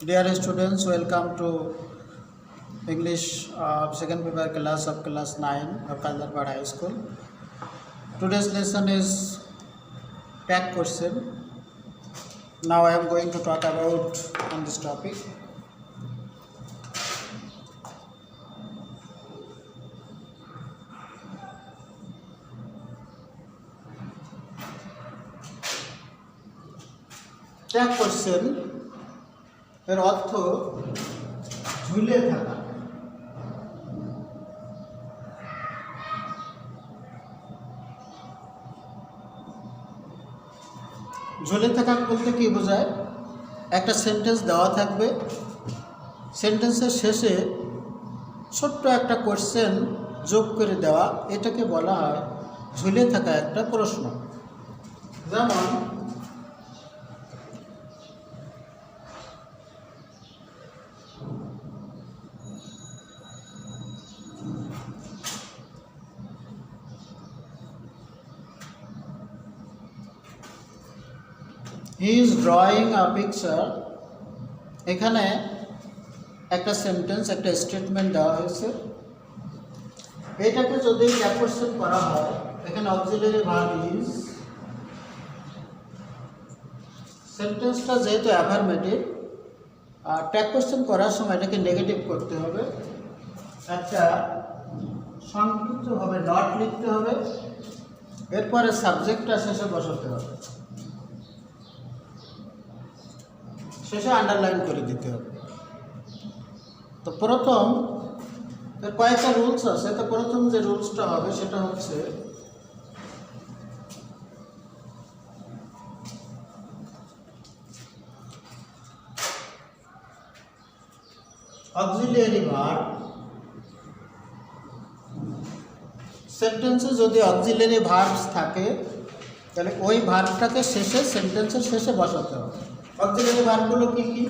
Dear students, welcome to English second paper class of class 9 of Kandarpad High School. Today's lesson is tag question. Now I am going to talk about on this topic. Tag question এর অর্থ ঝুলে থাকা। ঝুলে থাকা বলতে কি বোঝায়? একটা সেন্টেন্স দেওয়া থাকবে, সেন্টেন্সের শেষে ছোট্ট একটা কোশ্চেন যোগ করে দেওয়া, এটাকে বলা হয় ঝুলে থাকা একটা প্রশ্ন। যেমন he is drawing a picture, এখানে একটা সেন্টেন্স, একটা স্টেটমেন্ট দেওয়া হয়েছে। এটাকে যদি ট্যাগ কোশ্চেন করা হয়, এখানে অক্সিলারি ভার্ব ইজ, সেন্টেন্সটা যেহেতু অ্যাফার্মেটিভ, আর ট্যাগ কোশ্চেন করার সময় এটাকে নেগেটিভ করতে হবে। একটা সংক্ষিপ্তভাবে নট লিখতে হবে, এরপরে সাবজেক্টটা শেষে বসাতে হবে, শেষে আন্ডারলাইন করে দিতে হবে। তো প্রথম এর কয়েকটা রুলস আছে। তো প্রথম যে রুলসটা হবে সেটা হচ্ছে অক্সিলিয়ারি ভার্ব। সেন্টেন্সে যদি অক্সিলিয়ারি ভার্বস থাকে তাহলে ওই ভার্বটাকে শেষে, সেন্টেন্সের শেষে বসাতে হবে। অক্সিলিয়ারি ভার্বগুলো কি কি?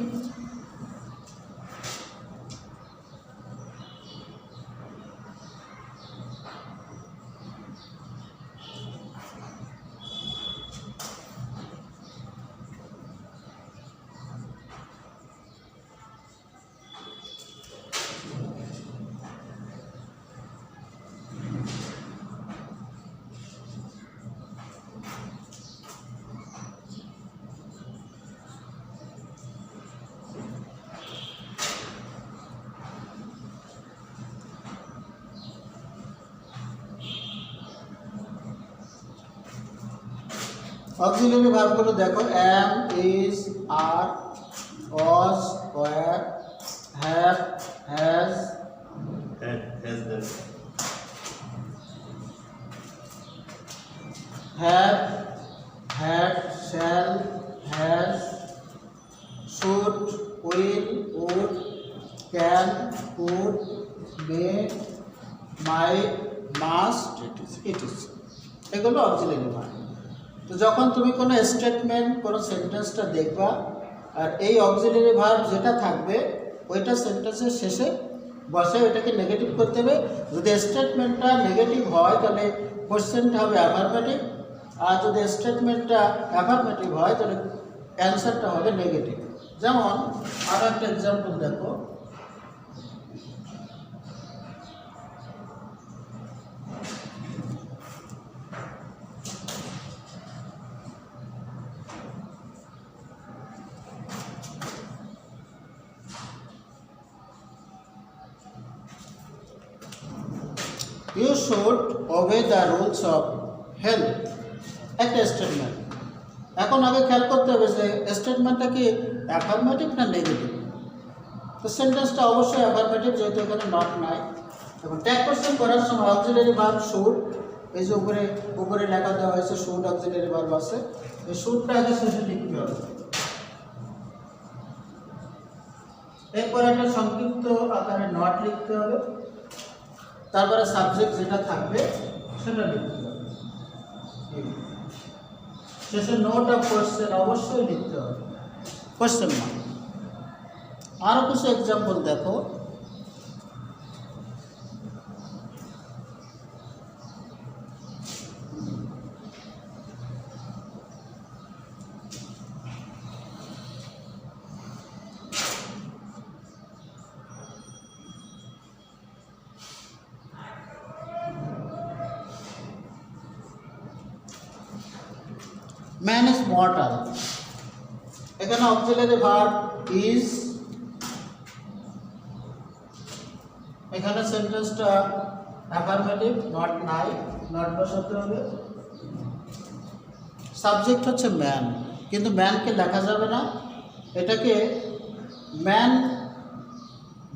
অক্সিলিয়ারি ভার্বগুলো দেখো, am, is, are, was, were, have, has, have, had, shall, has, should, will, would, can, could, may, might, must, it is, এগুলো অক্সিলিয়ারি ভার্ব। তো যখন তুমি কোনো স্টেটমেন্ট, কোনো সেন্টেন্সটা দেখবা, আর এই অক্সিলিয়ারি ভার্ব যেটা থাকবে ওইটা সেন্টেন্সের শেষে বসে ওইটাকে নেগেটিভ করতে হবে। যদি স্টেটমেন্টটা নেগেটিভ হয় তাহলে কোশ্চেনটা হবে অ্যাফার্মেটিভ, আর যদি স্টেটমেন্টটা অ্যাফার্মেটিভ হয় তাহলে অ্যান্সারটা হবে নেগেটিভ। যেমন আরও একটা এক্সাম্পল দেখো, you should obey the rules of health, একটা স্টেটমেন্ট। এখন আগে খেয়াল করতে হবে যে স্টেটমেন্টটা কি অ্যাফার্মেটিভ না নেগেটিভ। তো সেন্টেন্সটা অবশ্যই অ্যাফার্মেটিভ, যেহেতু এখানে নট নাই। এবং ট্যাগ কোশ্চেন করার সময় অক্সিলারি ভার্ব শুড, এই যে উপরে লেখা দেওয়া হয়েছে শুড অক্সিলারি ভার্ব আছে, এই শুডটা আগে শেষে লিখতে হবে। এরপর একটা সংক্ষিপ্ত আকারে নট লিখতে হবে, তারপরে সাবজেক্ট যেটা থাকবে সেটা লিখতে হবে, শেষে নোট অফ কোশ্চেন অবশ্যই লিখতে হবে, কোশ্চেন মার্ক। আরও কিছু এক্সাম্পল দেখো, ম্যান ইজ মর্টাল। এখানে অক্সিলারি ভার্ব ইজ, এখানে সেন্টেন্সটা অ্যাফার্মেটিভ, নট নাই, নট বসাতে হবে। সাবজেক্ট হচ্ছে ম্যান, কিন্তু ম্যানকে লেখা যাবে না, এটাকে ম্যান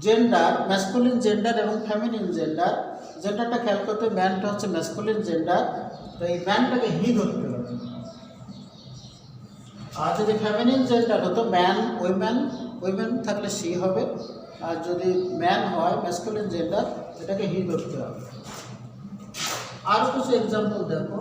জেন্ডার, ম্যাসকুলিন জেন্ডার এবং ফেমিনিন জেন্ডার। জেন্ডারটা খেয়াল করতে, ম্যানটা হচ্ছে ম্যাসকুলিন জেন্ডার, তো এই ম্যানটাকে হি ধরতে হবে। আর যদি ফেমিনিন জেন্ডার হতো ম্যান উইমেন, উইমেন থাকলে সি হবে, আর যদি ম্যান হয় ম্যাসকুলিন জেন্ডার, এটাকে হি ধরতে হবে। আর কিছু এক্সাম্পল দেখো।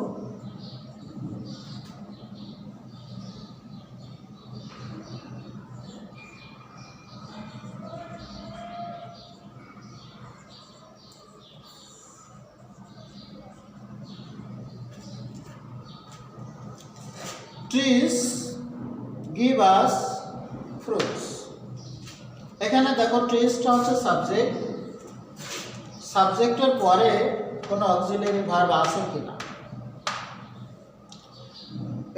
Trees give us fruits. এখানে দেখো ট্রিজটা হচ্ছে সাবজেক্ট, সাবজেক্টের পরে কোনো অক্সিলারি ভার্ব আছে কিনা।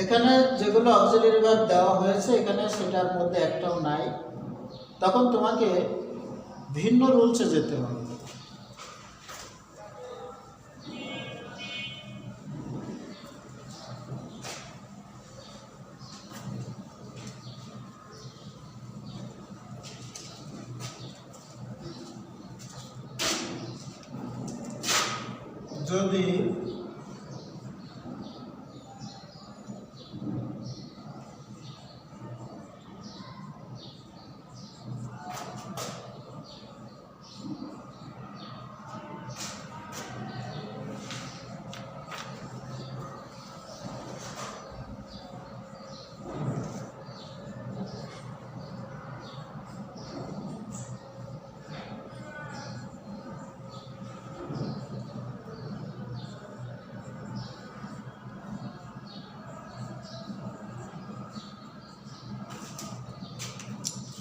এখানে যেগুলো অক্সিলারি ভার্ব দেওয়া হয়েছে এখানে সেটার মধ্যে একটাও নাই, তখন তোমাকে ভিন্ন রুলসে যেতে হবে। যদি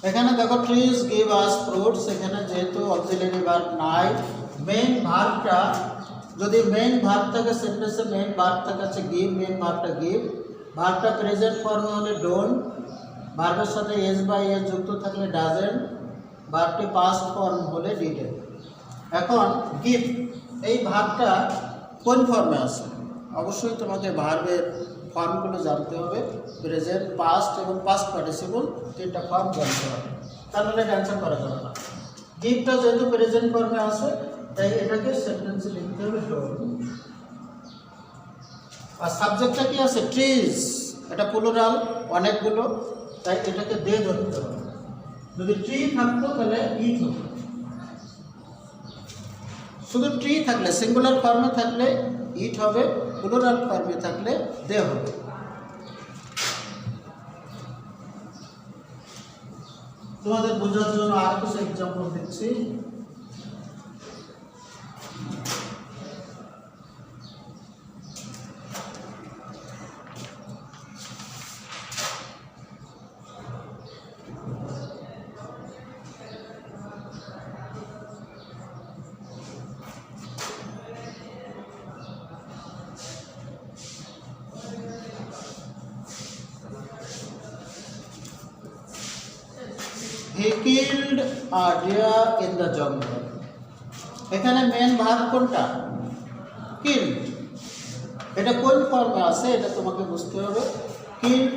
এখানে দেখো ট্রিজ গিভ আস ফ্রুটস, এখানে যেহেতু অক্সিলারি ভার্ব নাই, মেইন ভার্বটা যদি মেইন ভার্ব থাকে সেন্টেন্সে মেইন ভার্ব থাকে হচ্ছে গিভ, মেইন ভার্বটা গিভ, ভার্বটা প্রেজেন্ট ফর্মে হলে ডোন্ট, ভার্বের সাথে এস বাই এস যুক্ত থাকলে ডাজেন্ট, ভার্বটি পাস্ট ফর্ম হলে ডিডেন্ট। এখন গিভ এই ভার্বটা কোন ফর্মে আছে, অবশ্যই তোমাকে ভার্বের ফর্মগুলো জানতে হবে, প্রেজেন্ট, পাস্ট এবং পাস্ট পার্টিসিপল, তিনটা ফর্ম জানতে হবে, তাহলে অ্যান্সার করা যাবে না। গিভটা যেহেতু প্রেজেন্ট ফর্মে আছে তাই এটাকে সেন্টেন্সে লিখতে হবে ডোন্ট। আর সাবজেক্টটা কি আছে ট্রিজ, এটা প্লুরাল অনেকগুলো, তাই এটাকে দে ধরতে হবে। যদি ট্রি থাকতো তাহলে ইট হতো, শুধু ট্রি থাকলে সিঙ্গুলার ফর্মে থাকলে ইট হবে, প্লুরাল ফর্মে থাকলে দে হবে। তোমাদের বোঝার জন্য আর কিছু এক্সাম্পল দিচ্ছি। He killed a deer in the jungle. এখানে মেন ভার্ব কোনটা, কিল্ড, এটা কোন ফর্মে আছে এটা তোমাকে বুঝতে হবে। কিল্ড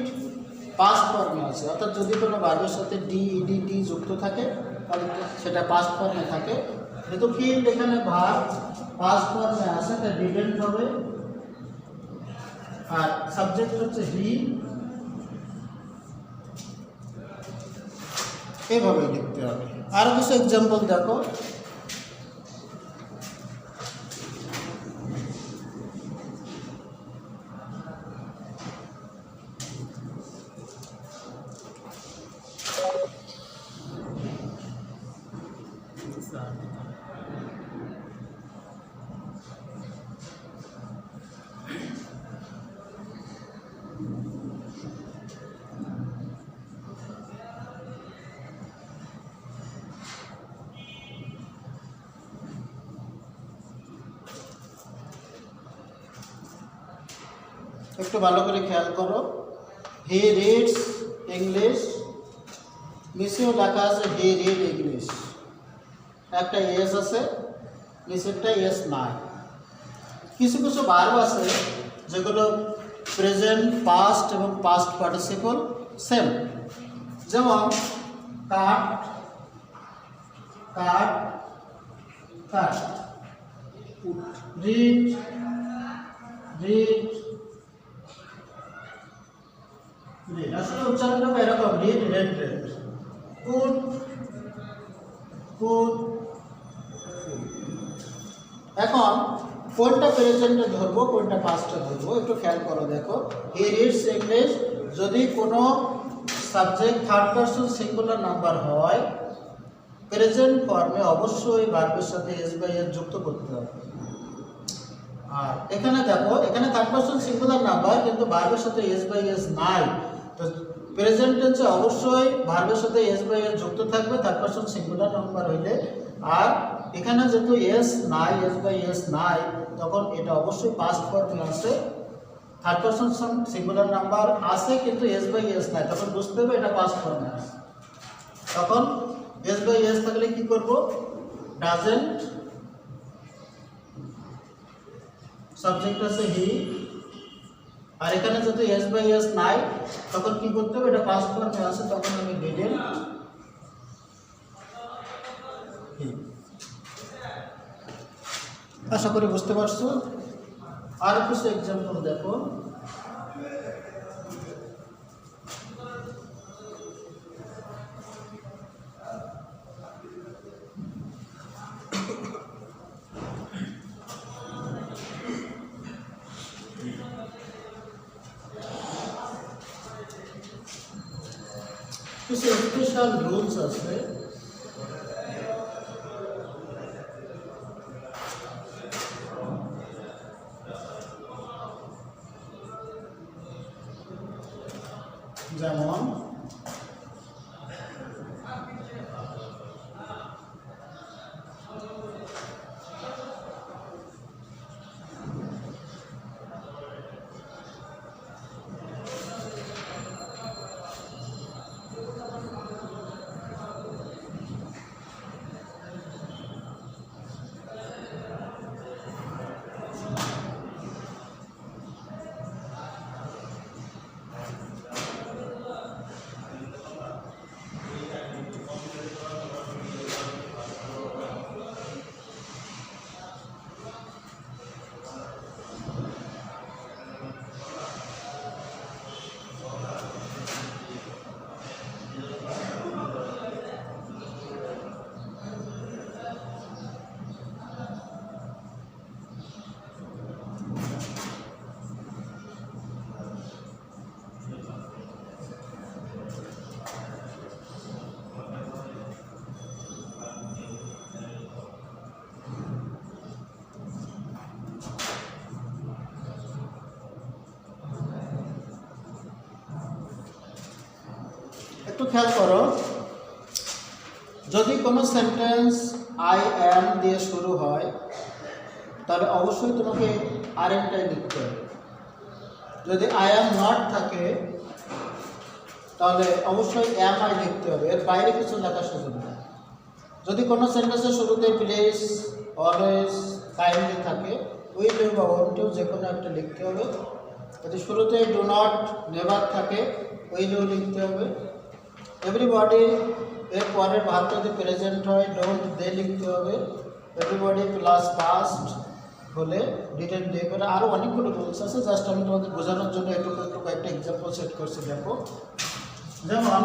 পাস্ট ফর্মে আছে, অর্থাৎ যদি কোনো ভার্বের সাথে ডি ইডি টি যুক্ত থাকে তাহলে সেটা পাস্ট ফর্মে থাকে, যেহেতু কিল্ড এখানে ভার্ব পাস্ট ফর্মে আছে তাই ডিডেন্ট হবে, আর সাবজেক্ট হচ্ছে হি, এভাবে লিখতে হবে। আর কিছু এক্সাম্পল দেখো। একটু ভালো করে খেয়াল করো। হি রিডস ইংলিশ, নিচেও লেখা আছে হি রিড ইংলিশ, একটা এস আছে, নিচেরটা এস নাই। কিছু কিছু ভার্ব আছে যেগুলো প্রেজেন্ট, পাস্ট এবং পাস্ট পার্টিসিপল সেম, যেমন কাট, কাট, কাট, রিড, রিড, রিড। আসলে উচ্চারণটা এরকম, read, red, red. Could, could. এখন কোনটা প্রেজেন্টে ধরবো কোনটা পাস্টে ধরবো একটু খেয়াল করো, দেখো হি রিডস ইংলিশ যদি কোনো subject third person singular number হয়, প্রেজেন্ট ফর্মে অবশ্যই ভার্বের সাথে এস বাই এস যুক্ত করতে হবে। আর এখানে দেখো, এখানে থার্ড পারসন সিঙ্গুলার নাম্বার কিন্তু ভার্বের সাথে এস বাই এস নাই, তো প্রেজেন্ট টেন্সে অবশ্যই ভার্বের সাথে এস বাই এস যুক্ত থাকবে থার্ড পারসন সিঙ্গুলার নাম্বার হইলে। আর এখানে যেহেতু এস নাই, এস বাই এস নাই, তখন এটা অবশ্যই পাস্ট ফর্মে আছে। থার্ড পারসন সিঙ্গুলার নাম্বার আছে কিন্তু এস বাই এস নাই, তখন বুঝতে হবে এটা পাস্ট ফর্মে আছে। তখন এস বাই এস থাকলে কি করব, ডাজেন্ট, সাবজেক্ট আছে হি, আর এখানে যেহেতু এস বাই এস নাই তখন কি করতে হবে, এটা পাস্ট ফর্মে আছে, তখন আমি ডিডেন্ট হি। আশা করি বুঝতে পারছো। আর কিছু এক্সাম্পল দেখো, কিছু স্পেশাল রুলস আছে। যেমন একটু খেয়াল করো, যদি কোনো সেন্টেন্স আই অ্যাম দিয়ে শুরু হয় তাহলে অবশ্যই তোমাকে আর এমটাই লিখতে হবে। যদি আই অ্যাম নট থাকে তাহলে অবশ্যই অ্যাম আই লিখতে হবে, এর বাইরে কিছু লেখার সুযোগ নেই। যদি কোনো সেন্টেন্সের শুরুতে প্লিজ, অলওয়েজ, কাইন্ডলি থাকে, উইল বা ওয়ান্ট টু যে কোনো একটা লিখতে হবে। যদি শুরুতে ডু নট, নেভার থাকে, উইলও লিখতে হবে। এভরিবডি এর পরের ভাগ যদি প্রেজেন্ট হয় ডোন্ট দে লিখতে হবে। এভরিবডি প্লাস পাস্ট হলে ডিডেন্ট ডে করে। আরও অনেকগুলো রুলস আছে, জাস্ট আমি তোমাদের বোঝানোর জন্য একটু কয়েকটা এক্সাম্পল সেট করছি। দেখো, যেমন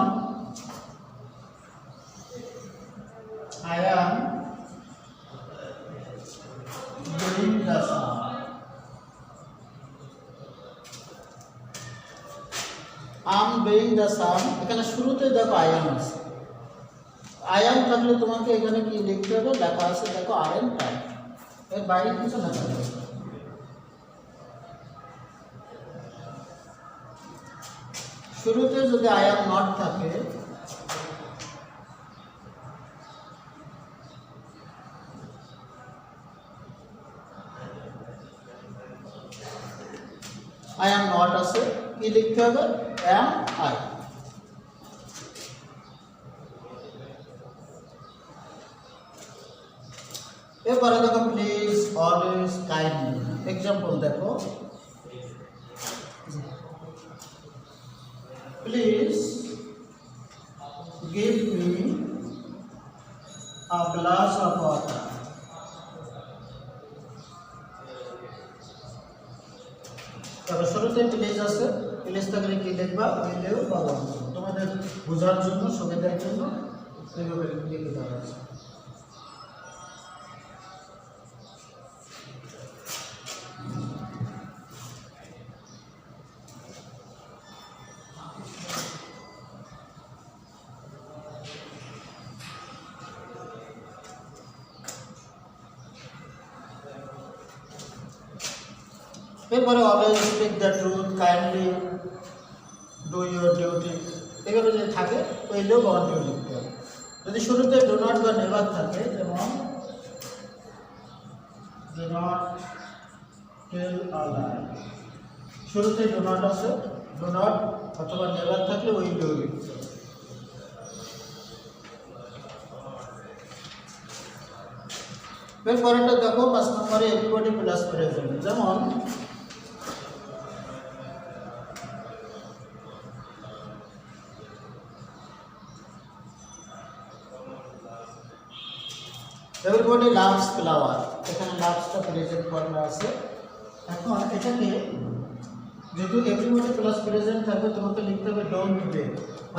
I am doing the sum. I am doing the sum, এখানে শুরুতে দেখো I am আছে। I am থাকলে তোমাকে এখানে কি লিখতে হবে, লেখা আছে দেখো আর এন টাইম, এর বাইরে কিছু লেখা নেই। শুরুতে যদি I am not থাকে I am not আছে, কি লিখতে হবে, এম আই। এরপরে দেখো প্লিজ, অলওয়েজ, কাইন্ডলি। এক্সাম্পল দেখো, please give me a glass of water. তবে শুরুতে প্লিজ আছে, প্লিজ থাকলে কি লিখবা, উইলেও বা ওয়ান্ট। তোমাদের বোঝার জন্য, সুবিধার জন্য এইভাবে লিখে দেওয়া আছে। এরপরে always speak the truth, kindly do your duty. এগুলো যদি থাকে ওইলেও বা ডিউ লিখতে হবে। যদি শুরুতে ডু নট বা নেভার থাকে, যেমন ডু নট টেল আ লাই, শুরুতে ডু নট আছে, ডু নট অথবা নেভার থাকলে ওইলেও লিখতে হবে। এরপরেটা দেখো 5 নম্বরে এভরিবডি প্লাস প্রেজেন্ট। যেমন এভরিবডি লাভস ফ্লাওয়ার, এখানে লাভসটা প্রেজেন্ট ফর্মে আছে। এখন এটাকে যেহেতু এভরিবডি প্লাস প্রেজেন্ট থাকবে, তোমাকে লিখতে হবে ডোন্ট ডে।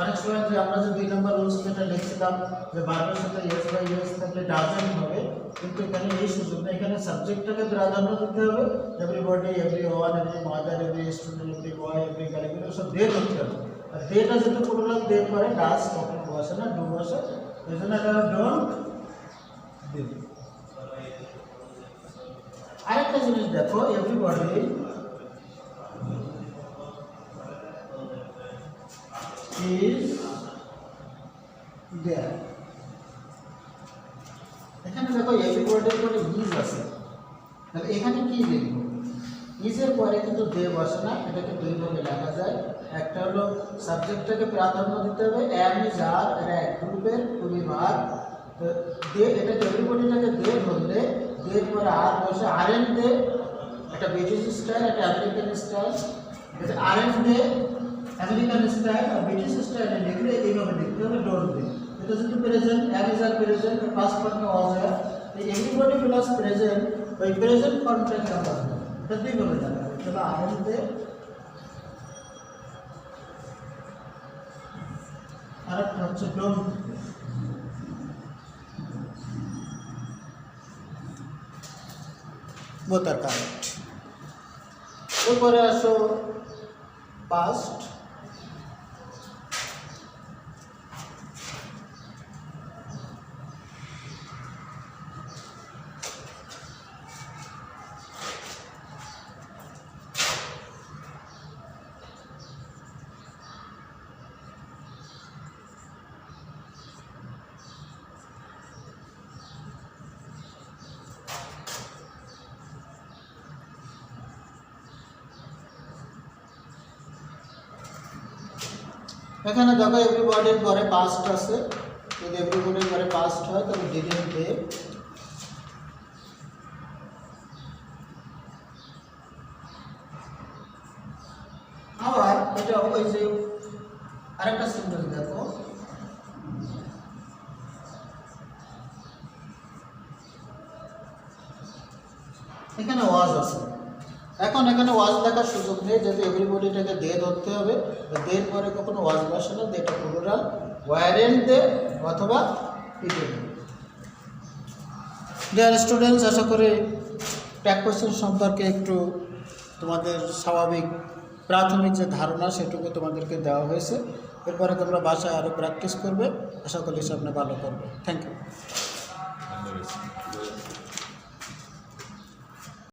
অনেক সময় যে আমরা যে 2 নম্বর রুলস যেটা লিখছিলাম যে ভার্বের সাথে ইয়েস বাই ইয়েস থাকলে ডাজেন্ট হবে, কিন্তু এখানে এই সুযোগ না। এখানে সাবজেক্টটাকে প্রাধান্য দিতে হবে। Everybody, everyone, every mother, every student, every বয়, এভরি গার্ল, এগুলো সব ডে ধরতে হবে। আর ডেটা যেহেতু পুরোলাম ডে পরে, ডাজ কখনো বসে না, ডু বসে, এই জন্য এটা ডোন্ট ডে। আরেকটা জিনিস দেখো, এভরিবডি is there, এখানে দেখো এভরিবডির পরে ইজ আছে, তাহলে এখানে কি লিখবো? ইজের পরে কিন্তু দে বসে না, এটাকে দুই ভাবে লেখা যায়। একটা হলো সাবজেক্টটাকে প্রাধান্য দিতে হবে, এম ইজ আর, এটা এক গ্রুপের খুবই ভাগ। তো দে, এটাকে এভরিবডিটাকে দে ধরলে দের পরে আর বসে, আর এন দে, একটা ব্রিটিশ স্টাইল, একটা American style. Aren't they American style আর ব্রিটিশ স্টাইলে লিখলে এইভাবে লিখতে হবে ডোন্ট ডে। এটা যদি present, am is are present, past ফর্মে ওয়াজ হয়, এই এভরিবডি প্লাস প্রেজেন্ট, ওই প্রেজেন্ট ফর্মটাকে আমরা এটা দুইভাবে লেখা হবে। তাহলে আর এন দে, আরেকটা হচ্ছে ডোন্ট। both are correct. এরপরে আসো past, এখানে দেখো এভরিবডির পরে পাস্ট আছে, যদি এভরিবডির পরে পাস্ট হয় তাহলে ডিডেন্ট ডে। আবার এটা ওই যে আরেকটা সেন্টেন্স দেখো, এখানে ওয়াজ আছে। এখন এখানে ওয়াজ লেখার সুযোগ নেই, যেহেতু এভরিবডিটাকে দে ধরতে হবে। দের পরে কখনো ওয়াজ বসে না, দেটা প্লুরাল, ওয়ারেন্ট দে অথবা ডিডেন্ট। ডিয়ার স্টুডেন্টস, আশা করি ট্যাগ কোয়েশ্চেন সম্পর্কে একটু তোমাদের স্বাভাবিক প্রাথমিক যে ধারণা সেটুকু তোমাদেরকে দেওয়া হয়েছে। এরপরে তোমরা বাসায় আরও প্র্যাকটিস করবে, আশা করি সামনে ভালো করবে। Thank you.